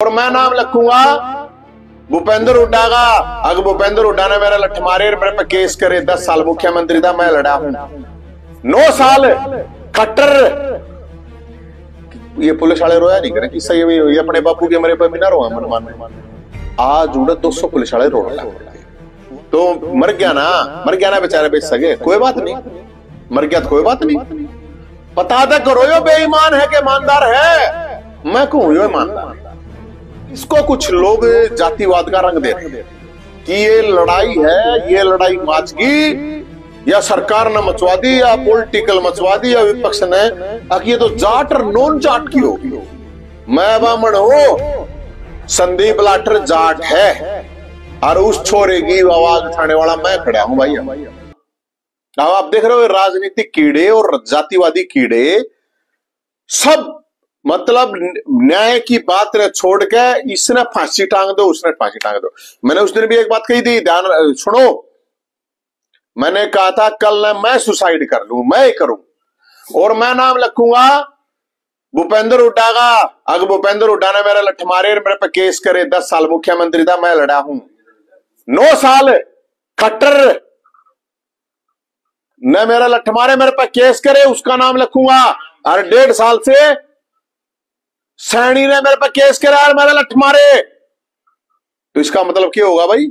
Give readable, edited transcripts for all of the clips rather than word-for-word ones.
और मैं नाम लिखूंगा भूपेंद्र हुड्डा का। अगर भूपेंद्र हुड्डा ने मेरा लठ मारे, मेरे पे केस करे, 10 साल मुख्यमंत्री था, मैं लड़ा हूं 9 साल खट्टर। ये पुलिस वाले रोया नहीं करे कि सही ये अपने बापू के मेरे पे भी ना रोआ मन मान। आज उड़े 200 पुलिस वाले रोड लगे तो मर गया ना बेचारे बेच सके, कोई बात नहीं, मर गया तो कोई बात नहीं। पता था करो यो बेईमान है कि ईमानदार है, मैं कहूं यो ईमानदार। इसको कुछ लोग जातिवाद का रंग देते हैं कि ये लड़ाई है, ये लड़ाई माचगी या सरकार ने मचवा दी या पॉलिटिकल मचवा दी या विपक्ष ने, ये तो जाट और नॉन जाट की होगी। मैं बामण हूं, संदीप लाठर जाट है और उस छोरे की आवाज उठाने वाला मैं खड़ा हूं भाई। अब आप देख रहे हो राजनीतिक कीड़े और जातिवादी कीड़े सब मतलब न्याय की बात ने छोड़ के इसने फांसी टांग दो, उसने फांसी टांग दो। मैंने उस दिन भी एक बात कही थी, ध्यान सुनो। मैंने कहा था कल न मैं सुसाइड कर लूं, मैं करूं और मैं नाम लिखूंगा भूपेंद्र हुड्डा का। अगर भूपेंद्र हुड्डा ने मेरा लठ मारे, मेरे पे केस करे, 10 साल मुख्यमंत्री था, मैं लड़ा हूं 9 साल खट्टर ने मेरा लठ मारे, मेरे पे केस करे, उसका नाम लिखूंगा। और 1.5 साल से सैनी ने मेरे पे केस करा और मेरा लठ मारे, तो इसका मतलब क्या होगा भाई?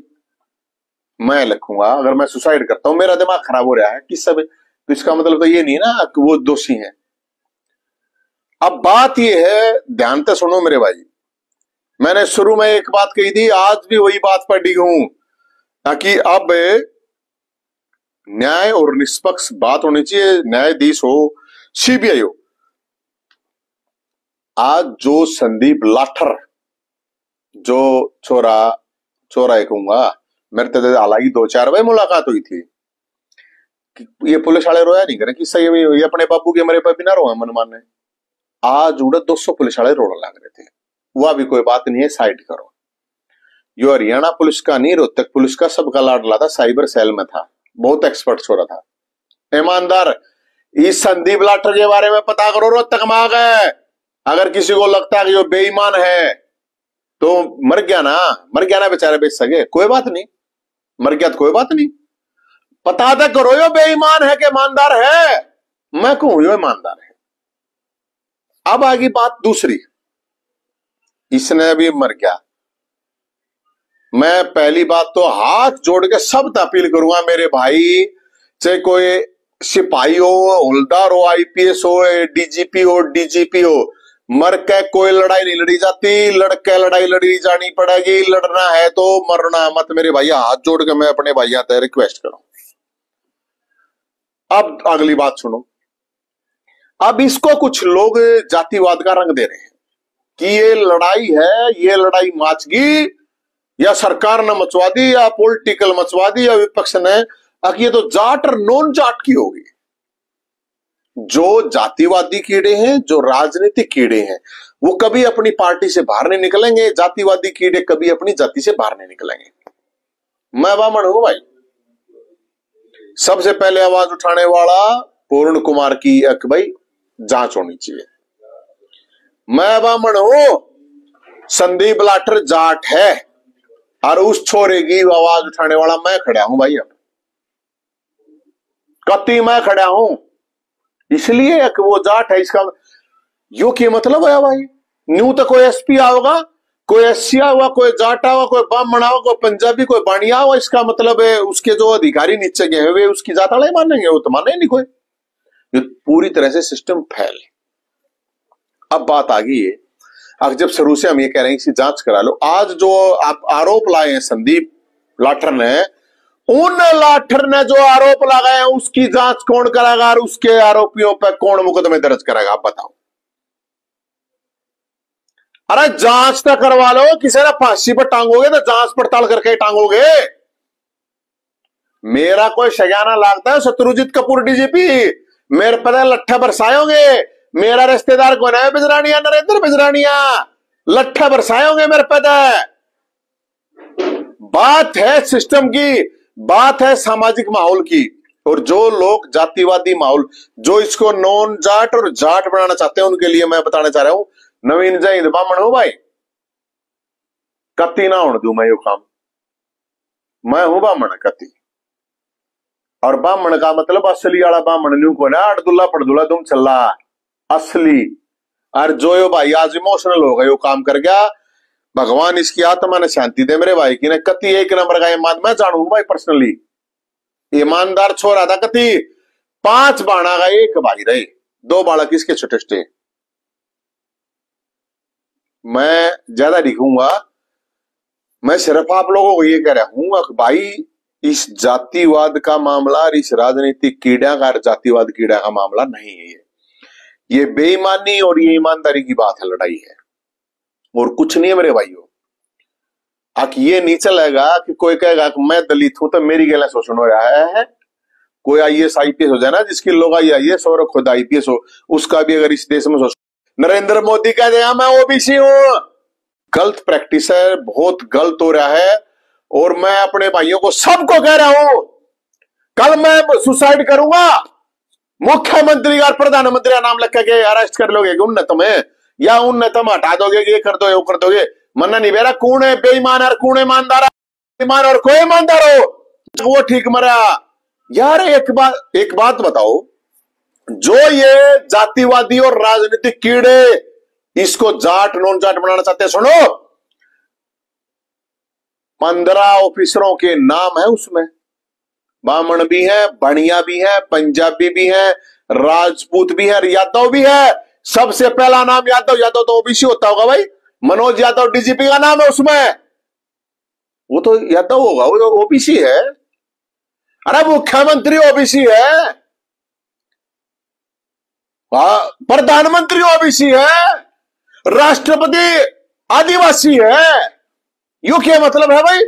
मैं लिखूंगा अगर मैं सुसाइड करता हूं, मेरा दिमाग खराब हो रहा है किस सब, तो इसका मतलब तो ये नहीं ना कि वो दोषी हैं। अब बात ये है, ध्यान से सुनो मेरे भाई, मैंने शुरू में एक बात कही थी, आज भी वही बात पर डिग हूं ताकि अब न्याय और निष्पक्ष बात होनी चाहिए, न्यायाधीश हो, सीबीआई हो। आज जो संदीप लाठर जो चोरा कहूंगा, मेरे तो हालांकि 2-4 बार मुलाकात हुई थी कि ये पुलिस वाले रोया नहीं करे कि सही ये अपने बापू के मेरे पे भी ना रोआ मन माने। आज उड़े 200 पुलिस वाले रोड लग रहे थे, वह भी कोई बात नहीं है, साइड करो। यो हरियाणा पुलिस का नहीं, रोहतक पुलिस का सबका लाडला था, साइबर सेल में था, बहुत एक्सपर्ट छोरा था, ईमानदार। इस संदीप लाठर के बारे में पता करो, रोहतक में आ गए। अगर किसी को लगता है कि जो बेईमान है तो मर गया ना बेचारे बेच सके, कोई बात नहीं, मर गया तो कोई बात नहीं। पता तो करो यो बेईमान है कि ईमानदार है, मैं कहूं यो ईमानदार है। अब आगे बात दूसरी, इसने भी मर गया। मैं पहली बात तो हाथ जोड़ के सब अपील करूंगा मेरे भाई, चाहे कोई सिपाही हो, हवलदार हो, आईपीएस हो, डीजीपी हो, डीजीपी हो, मर के कोई लड़ाई नहीं लड़ी जाती, लड़के लड़ाई लड़ी जानी पड़ेगी। लड़ना है तो मरना मत मेरे भैया, हाथ जोड़ के मैं अपने भैया से रिक्वेस्ट करूं। अब अगली बात सुनो। अब इसको कुछ लोग जातिवाद का रंग दे रहे हैं कि ये लड़ाई है, ये लड़ाई माचगी या सरकार ने मचवा दी या पॉलिटिकल मचवा दी या विपक्ष ने, ये तो जाट और नॉन जाट की होगी। जो जातिवादी कीड़े हैं, जो राजनीतिक कीड़े हैं, वो कभी अपनी पार्टी से बाहर नहीं निकलेंगे। जातिवादी कीड़े कभी अपनी जाति से बाहर नहीं निकलेंगे। मैं बामण हूं भाई। सबसे पहले आवाज उठाने वाला पूर्ण कुमार की एक भाई जांच होनी चाहिए। मैं बामण हूं, संदीप लाठर जाट है और उस छोरे की आवाज उठाने वाला मैं खड़ा हूं भाई। अब कत्ती मैं खड़ा हूं, इसलिए कि वो जाट है, इसका यो क्या मतलब है भाई? न्यू तो कोई एसपी आओगा, कोई एससी हुआ, कोई जाट हुआ, कोई ब्राह्मण हुआ, कोई पंजाबी, कोई बाणिया हुआ, इसका मतलब है उसके जो अधिकारी नीचे गए वे उसकी जात वाले मानेंगे? वो तो माने नहीं कोई। ये पूरी तरह से सिस्टम फैल। अब बात आ गई है, अब जब शुरू से हम ये कह रहे हैं कि जांच करा लो, आज जो आप आरोप लाए हैं संदीप लाठर ने, उन लाठर ने जो आरोप लगाए उसकी जांच कौन करेगा और उसके आरोपियों पर कौन मुकदमे दर्ज करेगा? आप बताओ। अरे जांच तो करवा लो, किसी ने फांसी पर टांगोगे तो जांच पड़ताल करके टांगोगे। मेरा कोई शगाना लगता है शत्रुजीत कपूर डीजीपी, मेरे पर लट्ठा बरसायोगे। मेरा रिश्तेदार कौन है? बिजरानिया, नरेंद्र बिजरानिया, लट्ठा बरसायोगे मेरे पर। बात है सिस्टम की, बात है सामाजिक माहौल की। और जो लोग जातिवादी माहौल, जो इसको नॉन जाट और जाट बनाना चाहते हैं, उनके लिए मैं बताना चाह रहा हूं, नवीन जय हिंद बामण हो भाई। कति ना होने दू मैं यो काम। मैं हूं बामण कति, और बामण का मतलब असली वाला बामण न्यू को ना अड़दुल्ला पड़दुल्ला तुम चला असली। और जो यो भाई आज इमोशनल हो गए, यो काम कर गया, भगवान इसकी आत्मा ने शांति दे मेरे भाई की ने। कति एक नंबर का ईमान, मैं जानू भाई पर्सनली, ईमानदार छोरा था कति। 5 बाणा का एक भाई रहे, 2 बालक इसके छोटे छोटे। मैं ज्यादा लिखूंगा, मैं सिर्फ आप लोगों को ये कह रहा हूं भाई, इस जातिवाद का मामला और इस राजनीतिक कीड़ा का, जातिवाद कीड़ा का मामला नहीं है। ये बेईमानी और ये ईमानदारी की बात है, लड़ाई है और कुछ नहीं है मेरे भाइयों। आखिर ये नहीं चलेगा कि कोई कहेगा कि मैं दलित हूं तो मेरी गला शोषण हो रहा है। कोई IAS IPS हो जाए ना, जिसकी लोग IAS और खुद IPS हो, उसका भी अगर इस देश में शोषण। नरेंद्र मोदी कह देगा मैं OBC हूं, गलत प्रैक्टिस है, बहुत गलत हो रहा है। और मैं अपने भाइयों को सबको कह रहा हूं, कल मैं सुसाइड करूंगा, मुख्यमंत्री और प्रधानमंत्री का नाम लिख के अरेस्ट कर लोगे उन्नत में, या उन्नत में हटा दोगे, ये कर दोगे वो कर दोगे। मन्ना नहीं बेरा कौन है बेईमान और कौन ईमानदार, ईमान और कोई ईमानदार हो वो ठीक मरा यार। एक बात बताओ, जो ये जातिवादी और राजनीतिक कीड़े इसको जाट नॉन जाट बनाना चाहते हैं, सुनो 15 ऑफिसरों के नाम है उसमें, बामण भी है, बनिया भी है, पंजाबी भी है, राजपूत भी है, यादव भी है। सबसे पहला नाम यादव, यादव तो OBC होता होगा भाई, मनोज यादव DGP का नाम है उसमें, वो तो यादव होगा, वो तो OBC है। अरे मुख्यमंत्री OBC है, प्रधानमंत्री OBC है, राष्ट्रपति आदिवासी है। यू क्या मतलब है भाई?